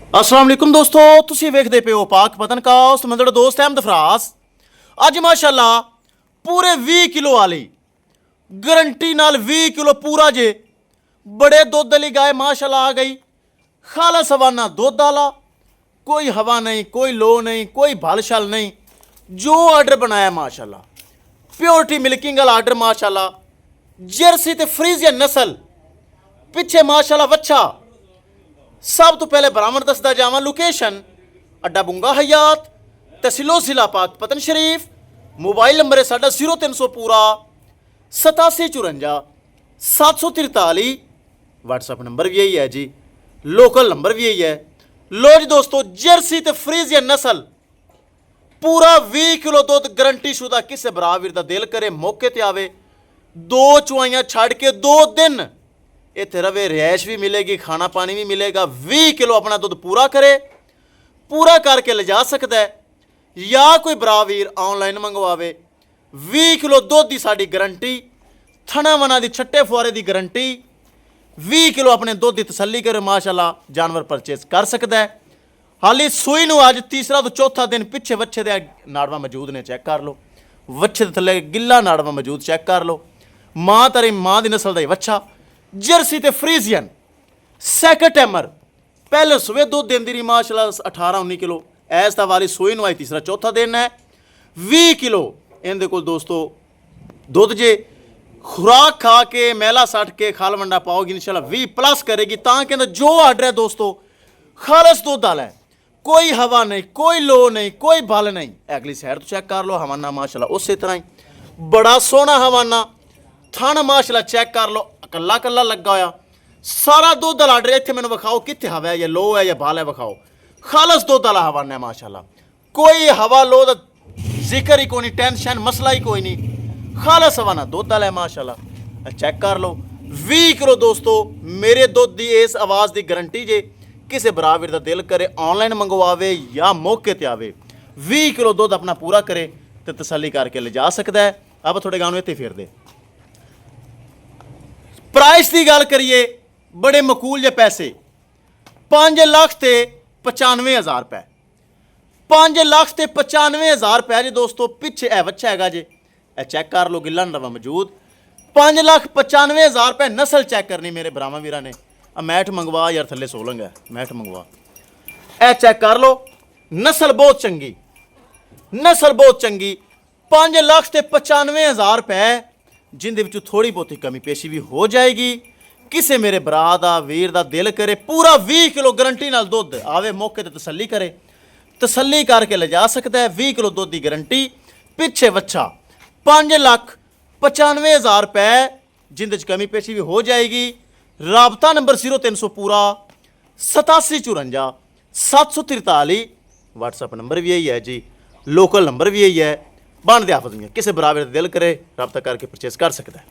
अस्सलाम वालेकुम दोस्तों, तुसीं वेखदे पे हो पाक पतन कास्ट। मैं तुहाडा दोस्त अहमद फराज। अज माशाअल्लाह पूरे 20 किलो वाली गारंटी नाल 20 किलो पूरा जे बड़े दुध वाली गाय माशाअल्लाह आ गई। खालस हवाना दुध वाला, कोई हवा नहीं, कोई लो नहीं, कोई भल शल नहीं। जो आर्डर बनाया माशाअल्लाह, प्योरिटी मिल्किंग वाला आर्डर माशाअल्लाह। जर्सी ते फ्रीजियन नस्ल पिछे माशाअल्लाह वच्छा। सब तो पहले बरामद दसदा जावा लोकेशन अड्डा बुंगा हयात, तहसीलो जिला पाक पतन शरीफ। मोबाइल नंबर है साडा 0300 पूरा 8754 743। व्हाट्सएप नंबर भी यही है जी, लोकल नंबर भी यही है। लो जी दोस्तों, जर्सी ते फ्रीजियन नस्ल पूरा 20 किलो दुध गारंटी शुदा। किसे बराबर दा दिल करे मौके ते आवे, 2 चुआइयां छड़ के 2 दिन इत्थे रवे, रिहायश भी मिलेगी, खाना पानी भी मिलेगा। 20 किलो अपना दुध पूरा करे, पूरा करके ले जा सकता है। या कोई बरावीर ऑनलाइन मंगवावे। 20 किलो दुध की साड़ी गारंटी, थना वना की छट्टे फुआरे की गारंटी। 20 किलो अपने दुध की तसल्ली करे माशाअल्लाह जानवर परचेज कर सकता है। हाली सूई नूं अज तीसरा तो चौथा दिन। पिछे वच्छे दे नाड़वा मौजूद ने, चेक कर लो। वच्छे दे थल्ले गिला नाड़वा मौजूद, चेक कर लो। माँ तारी माँ की नस्ल का ही वच्छा। जर्सी ते फ्रीजियन सैकंड टाइमर पहले सुबह दुध देंदी रही माशाअल्लाह 18-19 किलो। ऐस दा वारी सोई नवाई तीसरा चौथा दिन है। 20 किलो इनके कोल दोस्तों दुध जे। खुराक खा के मैला सट के खाल वंडा पाओगी इंशाल्लाह 20 प्लस करेगी। तां कहंदा जो आर्डर है दोस्तों खालस दुध वाला है, कोई हवा नहीं, कोई लो नहीं, कोई बल नहीं। अगली साइड तो चेक कर लो, हवाना माशाअल्लाह उस तरह ही बड़ा सोहना हवाना। थन माशाअल्लाह चेक कर लो, कला कला लगा होया। सारा दुध वाला आर्डर इत्थे मैनूं विखाओ, कित्थे हवा है या लो है या बाल है, विखाओ। खालस दुध वाला हवाना है माशाअल्लाह। कोई हवा लो दा जिक्र ही कोई नहीं, टेंशन मसला ही कोई नहीं। खालस हवाना दुध वाला है माशाअल्लाह। चेक कर लो 20 किलो दोस्तों मेरे दुध की इस आवाज़ की गारंटी जे। किसी बराबर का दिल करे ऑनलाइन मंगवावे या मौके ते आवे, 20 किलो दुध अपना पूरा करे तो तसल्ली करके ले जा सकता है। अब थोड़े गानों इत्थे फिर दे प्राइस की गल करिए, बड़े मकूल जे पैसे। 5 लाख ते 95,000 रुपए, 5 लाख ते 95,000 रुपए जी दोस्तों। पिछे है बच्चा है जे, चेक कर लो, गिला नवा मौजूद। 5,95,000 रुपए नस्ल चेक करनी मेरे ब्राह्मा वीरा ने। मैठ मंगवा यार, थले सोलंग है, मैठ मंगवा। ए चेक कर लो, नस्ल बहुत चंगी, नस्ल बहुत चंगी। 5 लाख ते 95,000 रुपए जिंदे विचों थोड़ी बहुती कमी पेशी भी हो जाएगी। किसे मेरे भरा दा वीर दा दिल करे पूरा 20 किलो गारंटी नाल दुध आवे, मौके ते तसल्ली करे, तसल्ली करके ले जा सकता है। 20 किलो दुध की गारंटी। पिछे वच्छा 5,95,000 रुपए जिंदे च कमी पेशी भी हो जाएगी। राबता नंबर 0300 पूरा 8754 743। व्हाट्सएप नंबर भी यही है जी, लोकल नंबर भी यही है। बन दे हाफिज में किसी बराबर दिल करे रब्ता करके परचेस कर सकता है।